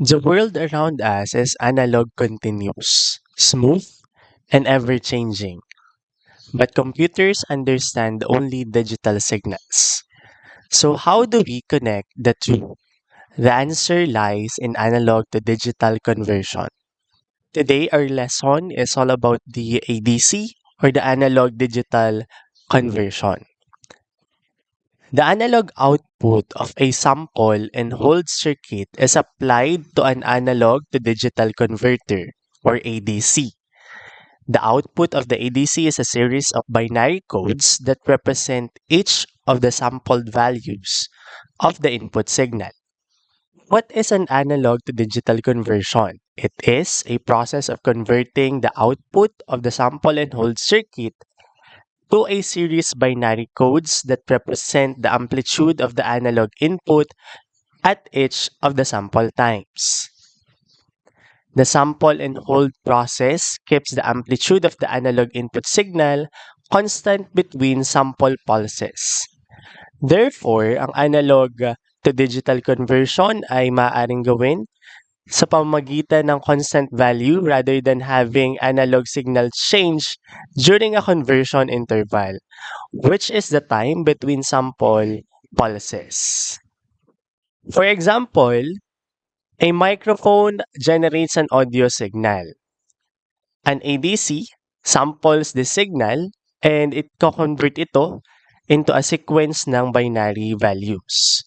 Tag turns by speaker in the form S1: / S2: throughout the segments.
S1: The world around us is analog continuous, smooth, and ever changing. But computers understand only digital signals. So, how do we connect the two? The answer lies in analog to digital conversion. Today, our lesson is all about the ADC or the analog digital conversion. The analog output of a sample and hold circuit is applied to an analog to digital converter or ADC. The output of the ADC is a series of binary codes that represent each of the sampled values of the input signal. What is an analog to digital conversion? It is a process of converting the output of the sample and hold circuit to a series binary codes that represent the amplitude of the analog input at each of the sample times. The sample and hold process keeps the amplitude of the analog input signal constant between sample pulses. Therefore, ang analog to digital conversion ay maaaring gawin sa pamamagitan ng constant value rather than having analog signal change during a conversion interval, which is the time between sample pulses. For example, a microphone generates an audio signal. An ADC samples the signal and it ko-convert ito into a sequence ng binary values.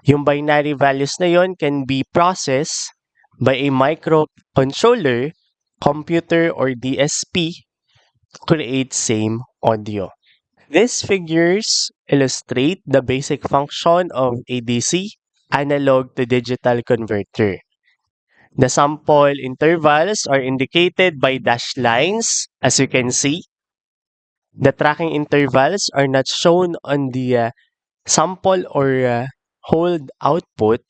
S1: Yung binary values na yon can be processed by a microcontroller, computer, or DSP to create same audio. These figures illustrate the basic function of ADC, analog to digital converter. The sample intervals are indicated by dashed lines, as you can see. The tracking intervals are not shown on the sample or hold output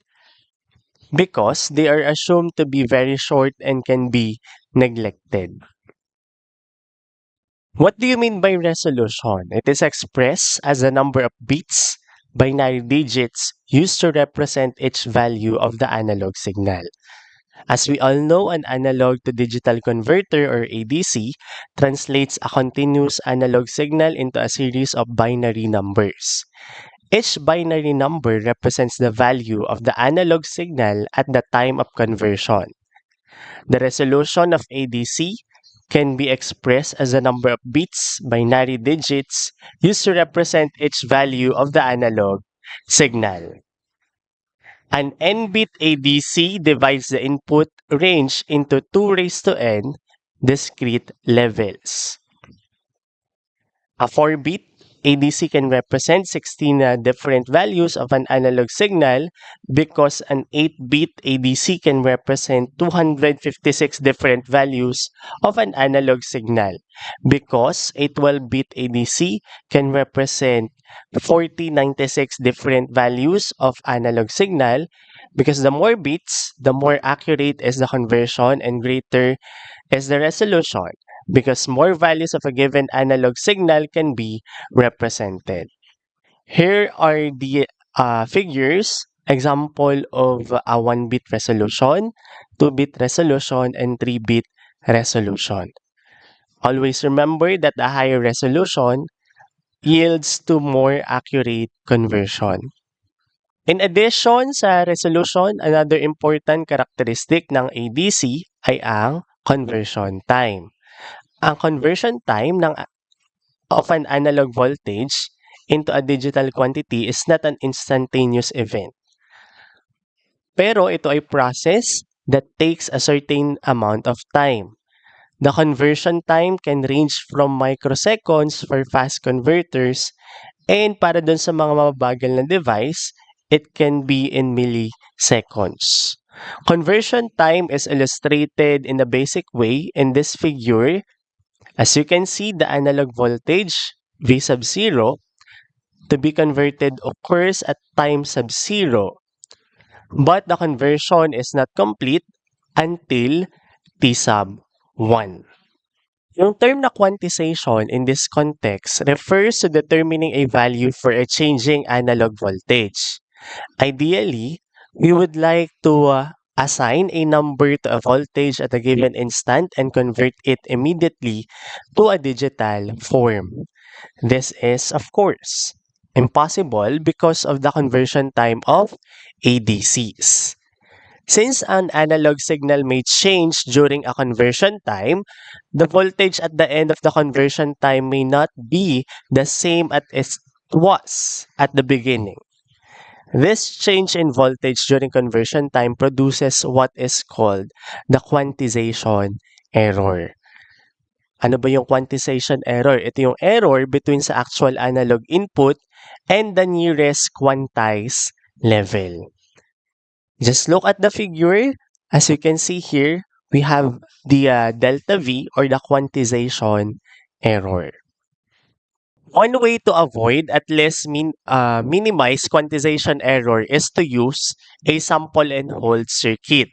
S1: because they are assumed to be very short and can be neglected. What do you mean by resolution? It is expressed as a number of bits, binary digits, used to represent each value of the analog signal. As we all know, an analog to digital converter or ADC translates a continuous analog signal into a series of binary numbers. Each binary number represents the value of the analog signal at the time of conversion. The resolution of ADC can be expressed as a number of bits, binary digits, used to represent each value of the analog signal. An n-bit ADC divides the input range into 2 raised to n discrete levels. A 4-bit ADC can represent 16 different values of an analog signal because an 8-bit ADC can represent 256 different values of an analog signal because a 12-bit ADC can represent 4096 different values of analog signal because the more bits, the more accurate is the conversion and greater is the resolution because more values of a given analog signal can be represented. Here are the figures, example of a 1-bit resolution, 2-bit resolution, and 3-bit resolution. Always remember that the higher resolution yields to more accurate conversion. In addition sa resolution, another important characteristic ng ADC ay ang conversion time. Ang conversion time of an analog voltage into a digital quantity is not an instantaneous event. Pero ito ay process that takes a certain amount of time. The conversion time can range from microseconds for fast converters and para dun sa mga mabagal na device, it can be in milliseconds. Conversion time is illustrated in a basic way in this figure. As you can see, the analog voltage V sub 0 to be converted occurs at time sub 0, but the conversion is not complete until T sub 1. Yung term na quantization in this context refers to determining a value for a changing analog voltage. Ideally, we would like to assign a number to a voltage at a given instant, and convert it immediately to a digital form. This is, of course, impossible because of the conversion time of ADCs. Since an analog signal may change during a conversion time, the voltage at the end of the conversion time may not be the same as it was at the beginning. This change in voltage during conversion time produces what is called the quantization error. Ano ba yung quantization error? Ito yung error between sa actual analog input and the nearest quantized level. Just look at the figure. As you can see here, we have the delta V or the quantization error. One way to avoid at least minimize quantization error is to use a sample and hold circuit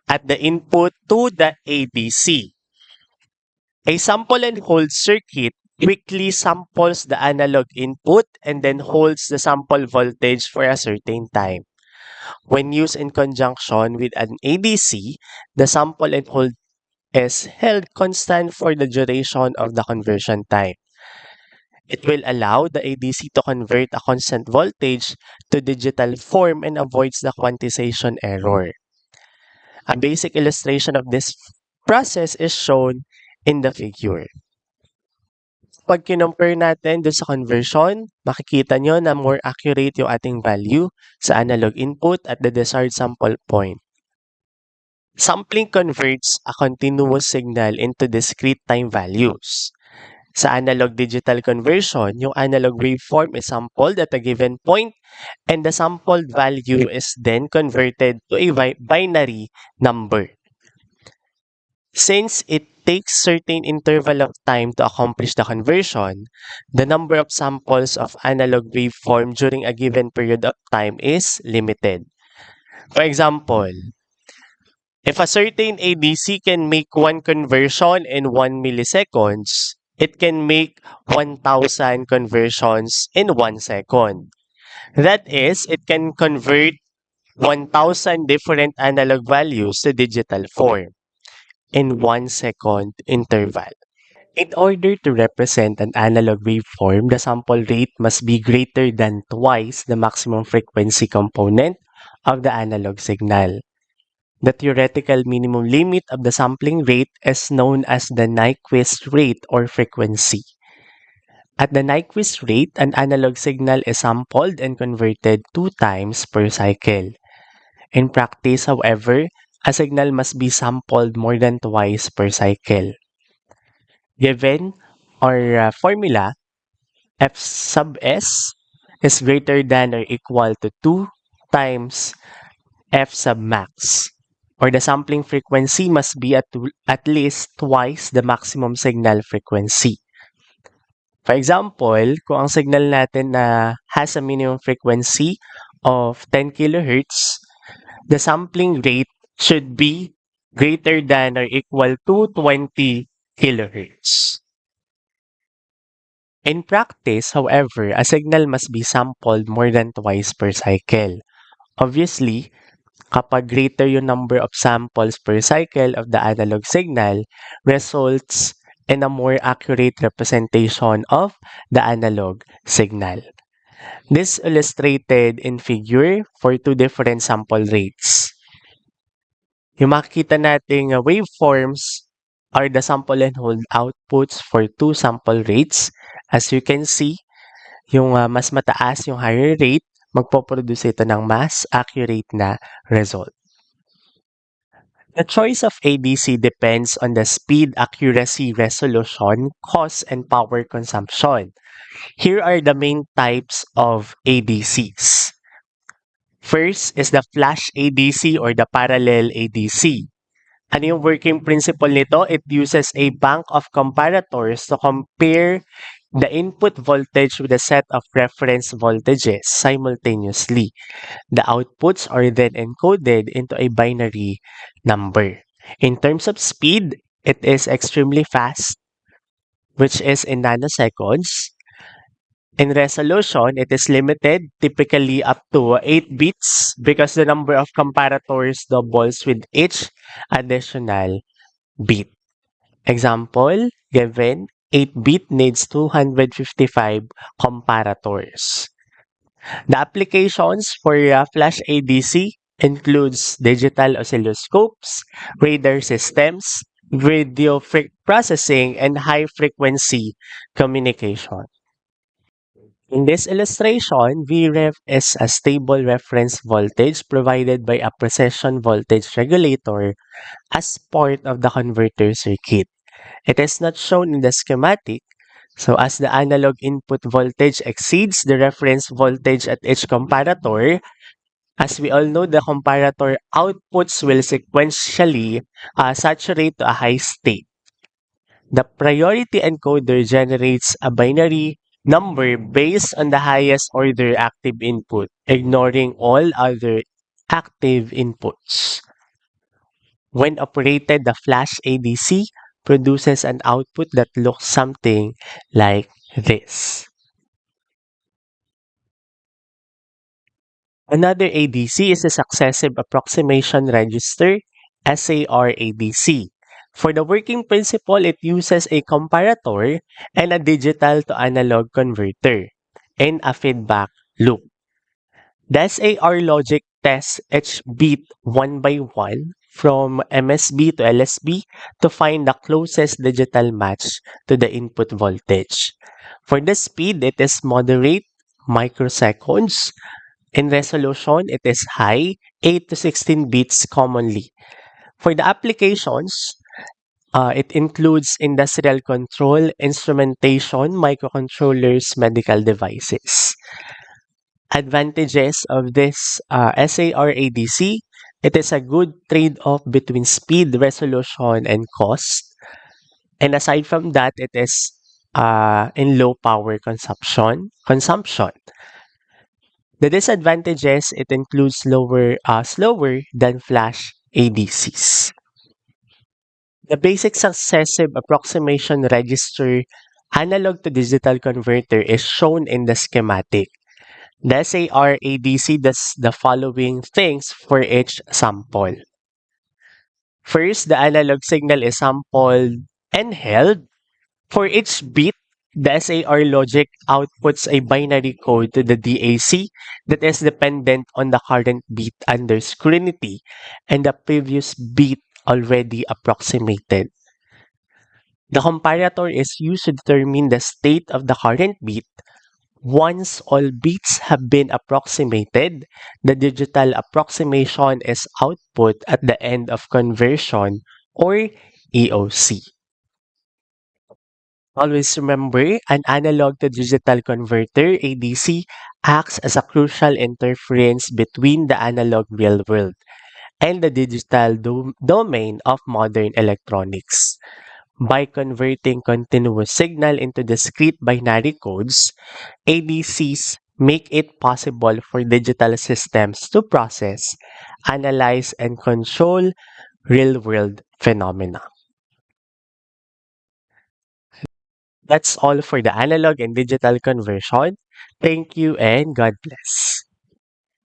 S1: at the input to the ADC. A sample and hold circuit quickly samples the analog input and then holds the sample voltage for a certain time. When used in conjunction with an ADC, the sample and hold is held constant for the duration of the conversion time. It will allow the ADC to convert a constant voltage to digital form and avoids the quantization error. A basic illustration of this process is shown in the figure. Pag kinompare natin dun sa conversion, makikita nyo na more accurate yung ating value sa analog input at the desired sample point. Sampling converts a continuous signal into discrete time values. Sa analog-digital conversion, yung analog waveform is sampled at a given point and the sampled value is then converted to a binary number. Since it takes certain interval of time to accomplish the conversion, the number of samples of analog waveform during a given period of time is limited. For example, if a certain ADC can make one conversion in 1 milliseconds, it can make 1,000 conversions in 1 second. That is, it can convert 1,000 different analog values to digital form in 1 second interval. In order to represent an analog waveform, the sample rate must be greater than twice the maximum frequency component of the analog signal. The theoretical minimum limit of the sampling rate is known as the Nyquist rate or frequency. At the Nyquist rate, an analog signal is sampled and converted 2 times per cycle. In practice, however, a signal must be sampled more than twice per cycle. Given our formula, f sub s is greater than or equal to 2 times f sub max, or the sampling frequency must be at least twice the maximum signal frequency. For example, kung ang signal natin na has a minimum frequency of 10 kHz, the sampling rate should be greater than or equal to 20 kHz. In practice, however, a signal must be sampled more than twice per cycle. Obviously, kapag greater yung number of samples per cycle of the analog signal, results in a more accurate representation of the analog signal. This illustrated in figure for 2 different sample rates. Yung makikita nating waveforms are the sample and hold outputs for 2 sample rates. As you can see, yung mas mataas yung higher rate, magpoproduce ito ng mas accurate na result. The choice of ADC depends on the speed, accuracy, resolution, cost, and power consumption. Here are the main types of ADCs. First is the flash ADC or the parallel ADC. Ano yung working principle nito? It uses a bank of comparators to compare the input voltage with a set of reference voltages simultaneously. The outputs are then encoded into a binary number. In terms of speed, it is extremely fast, which is in nanoseconds. In resolution, it is limited, typically up to 8 bits because the number of comparators doubles with each additional bit. Example, given 8-bit needs 255 comparators. The applications for Flash ADC includes digital oscilloscopes, radar systems, processing, and high-frequency communication. In this illustration, Vref is a stable reference voltage provided by a precision voltage regulator as part of the converter circuit. It is not shown in the schematic, so as the analog input voltage exceeds the reference voltage at each comparator, as we all know, the comparator outputs will sequentially saturate to a high state. The priority encoder generates a binary number based on the highest order active input, ignoring all other active inputs. When operated, the flash ADC produces an output that looks something like this. Another ADC is a successive approximation register, SAR ADC. For the working principle, it uses a comparator and a digital to analog converter and a feedback loop. The SAR logic tests each bit one by one from MSB to LSB to find the closest digital match to the input voltage. For the speed, it is moderate microseconds. In resolution, it is high, 8 to 16 bits commonly. For the applications, it includes industrial control, instrumentation, microcontrollers, medical devices. Advantages of this SAR ADC, it is a good trade-off between speed, resolution, and cost. And aside from that, it is in low power consumption. The disadvantages, it includes slower than flash ADCs. The basic successive approximation register analog to digital converter is shown in the schematic. The SAR ADC does the following things for each sample. First, the analog signal is sampled and held. For each bit, the SAR logic outputs a binary code to the DAC that is dependent on the current bit under scrutiny and the previous bit already approximated. The comparator is used to determine the state of the current bit. Once all bits have been approximated, the digital approximation is output at the end of conversion or EOC. Always remember, an analog to digital converter ADC acts as a crucial interference between the analog real world and the digital domain of modern electronics. By converting continuous signal into discrete binary codes, ADCs make it possible for digital systems to process, analyze, and control real-world phenomena. That's all for the analog and digital conversion. Thank you and God bless.